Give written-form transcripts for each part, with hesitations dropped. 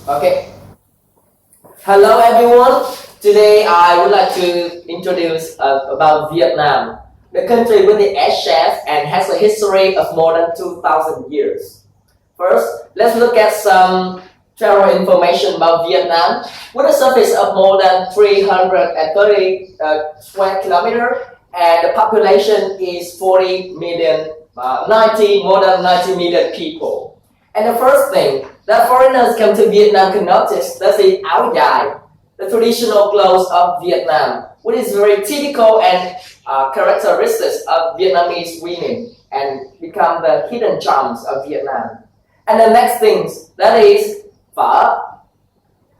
Okay. Hello everyone. Today I would like to introduce about Vietnam, the country with the Ash chef and has a history of more than 2,000 years. First, let's look at some general information about Vietnam. With a surface of more than 330 square kilometers and the population is 40 million, more than 90 million people. And the first thing that foreigners come to Vietnam can notice that's the áo dài, the traditional clothes of Vietnam, which is very typical and characteristics of Vietnamese women and become the hidden charms of Vietnam. And the next thing that is phở.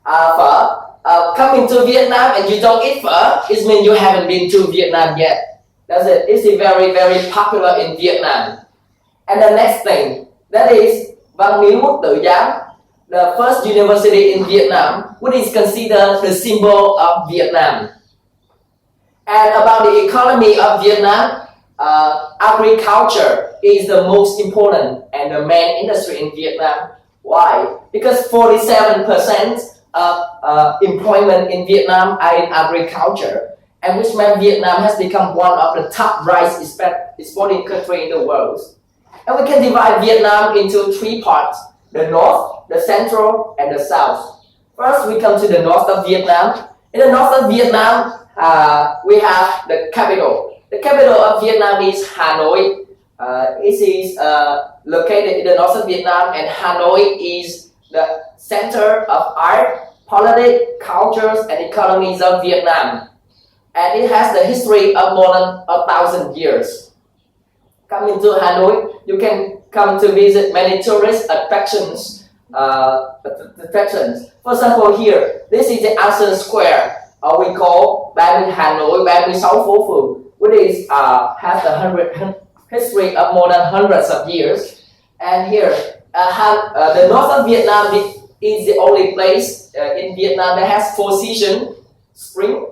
Phở. Coming to Vietnam and you don't eat phở, it means you haven't been to Vietnam yet. That's it. It's very, very popular in Vietnam. And the next thing that is Văn Miếu Quốc Tử Giám, the first university in Vietnam, which is considered the symbol of Vietnam. And about the economy of Vietnam, agriculture is the most important and the main industry in Vietnam. Why? Because 47% of employment in Vietnam are in agriculture, and which means Vietnam has become one of the top rice exporting country in the world. And we can divide Vietnam into three parts: the north, the central, and the south. First, we come to the north of Vietnam. In the north of Vietnam, we have the capital. The capital of Vietnam is Hanoi. It is located in the north of Vietnam, and Hanoi is the center of art, politics, cultures, and economies of Vietnam. And it has the history of more than 1,000 years. Coming to Hanoi, you can come to visit many tourist attractions. For example, here, this is the An Square, or we call 30 Hanoi, 36 phố phường, which is has the history of more than hundreds of years. And here, the north of Vietnam is the only place in Vietnam that has four seasons: spring,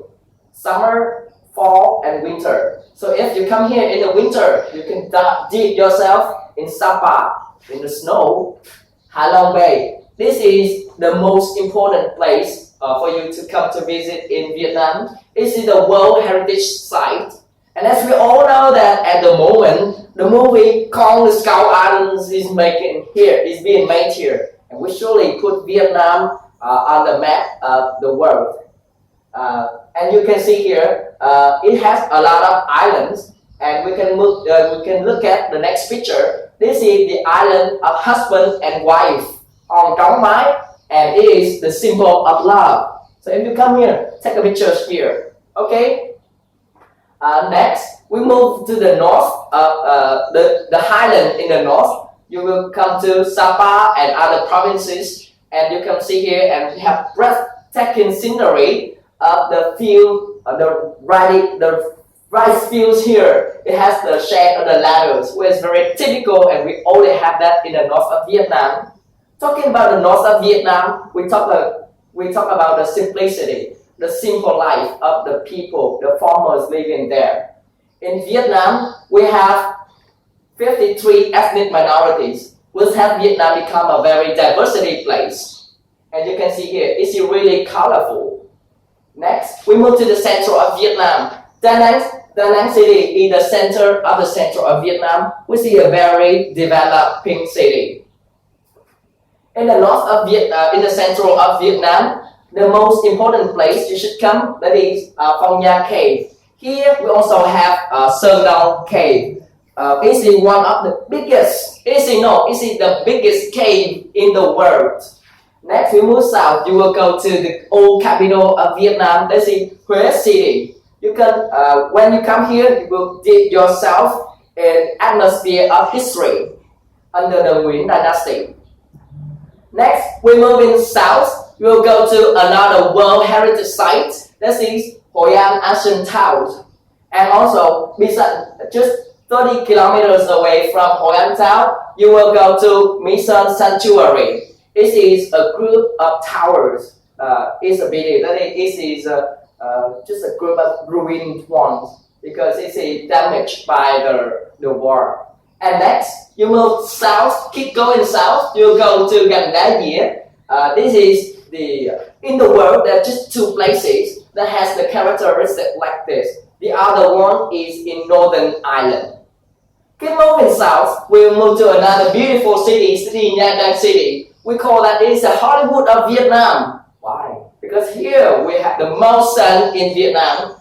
summer, fall, and winter. So if you come here in the winter, you can dip yourself in Sapa, in the snow, Ha Long Bay. This is the most important place for you to come to visit in Vietnam. This is the World Heritage Site. And as we all know that at the moment, the movie Kong the Skull Islands is being made here. And we surely put Vietnam on the map of the world. And you can see here, it has a lot of islands, and we can look at the next picture. This is the island of husband and wife on Trong Mai, and it is the symbol of love. So if you come here, take a picture here. Okay. Next, we move to the north, the highland in the north. You will come to Sapa and other provinces, and you can see here, and we have breathtaking scenery of the field, the rice fields here. It has the shape of the ladders, which is very typical, and we only have that in the north of Vietnam. Talking about the north of Vietnam, we talk about the simplicity, the simple life of the people, the farmers living there. In Vietnam, we have 53 ethnic minorities, which have Vietnam become a very diversity place. And you can see here, it's really colorful. Next, we move to the center of Vietnam. Da Nang City is the center of Vietnam, which is a very developing city. In the north of in the central of Vietnam, the most important place you should come, that is Phong Nha Cave. Here we also have Sơn Đông Cave. It is one of the biggest. It is the biggest cave in the world. Next, we move south. You will go to the old capital of Vietnam. That is Huế City. You can, when you come here, you will dip yourself in atmosphere of history under the Nguyen Dynasty. Next, we move in south. You will go to another World Heritage Site. That is Hội An Ancient Town. And also, just 30 kilometers away from Hội An Town, you will go to My Sơn Sanctuary. This is a group of towers. It's a video. This is just a group of ruined ones because it's damaged by the war. And next, you move south, keep going south, you go to Gành Đá Dĩa. This is in the world there are just two places that has the characteristic like this. The other one is in Northern Ireland. Keep moving south, we'll move to another beautiful city Nha Trang City. We call that it is the Hollywood of Vietnam. Why? Because here we have the most sun in Vietnam.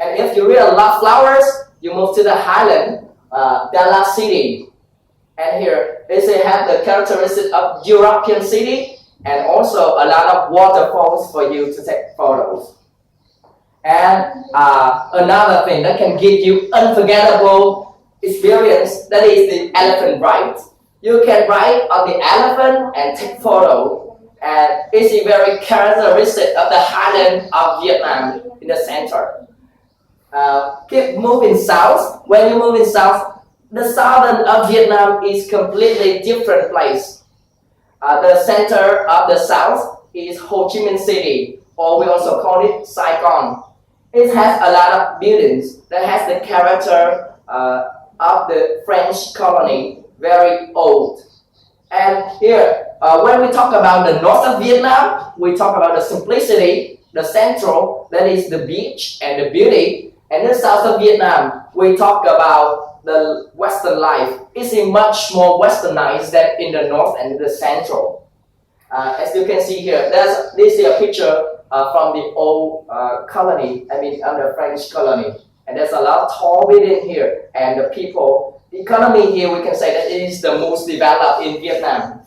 And if you really love flowers, you move to the Highland, Dallas City. And here they have the characteristic of European city and also a lot of waterfalls for you to take photos. And another thing that can give you unforgettable experience, that is the elephant ride. You can ride on the elephant and take photo, and it's very characteristic of the Highland of Vietnam in the center. Keep moving south. When you move in south, the southern of Vietnam is completely different place. The center of the south is Ho Chi Minh City, or we also call it Saigon. It has a lot of buildings that has the character of the French colony, very old. And here, when we talk about the north of Vietnam, we talk about the simplicity, the central, that is the beach and the beauty. And the south of Vietnam, we talk about the Western life. It's much more westernized than in the north and the central. As you can see here, this is a picture from the old colony, under French colony. And there's a lot of tall building here, and the economy here, we can say that it is the most developed in Vietnam.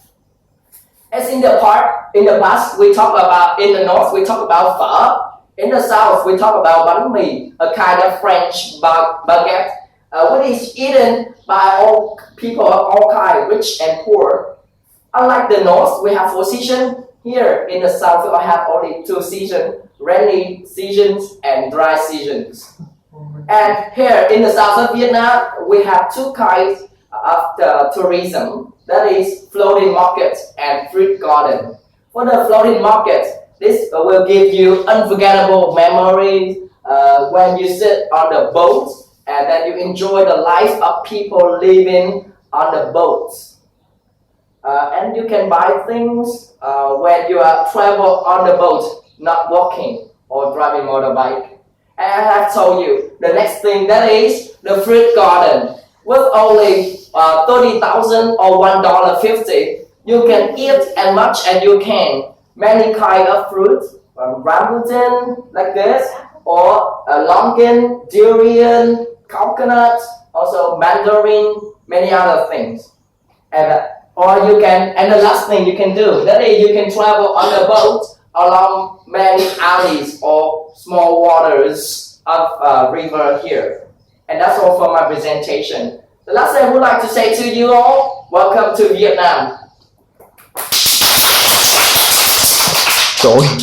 As in the past, we talk about, in the north, we talk about phở. In the south, we talk about bánh mì, a kind of French baguette, which is eaten by all people of all kinds, rich and poor. Unlike the north, we have 4 seasons. Here in the south, we have only 2 seasons, rainy seasons and dry seasons. And here in the south of Vietnam, we have 2 kinds of tourism, that is floating market and fruit garden. For the floating market, this will give you unforgettable memories when you sit on the boat and then you enjoy the life of people living on the boats. And you can buy things when you are travel on the boat, not walking or driving motorbike. And I have told you, the next thing, that is the fruit garden. With only 30,000 or $1.50, you can eat as much as you can. Many kind of fruits, rambutan like this, or longan, durian, coconut, also mandarin, many other things. And the last thing you can do, that is you can travel on the boat along many alleys or small waters of river here. And that's all for my presentation. The last thing I would like to say to you all, welcome to Vietnam. Trời ơi,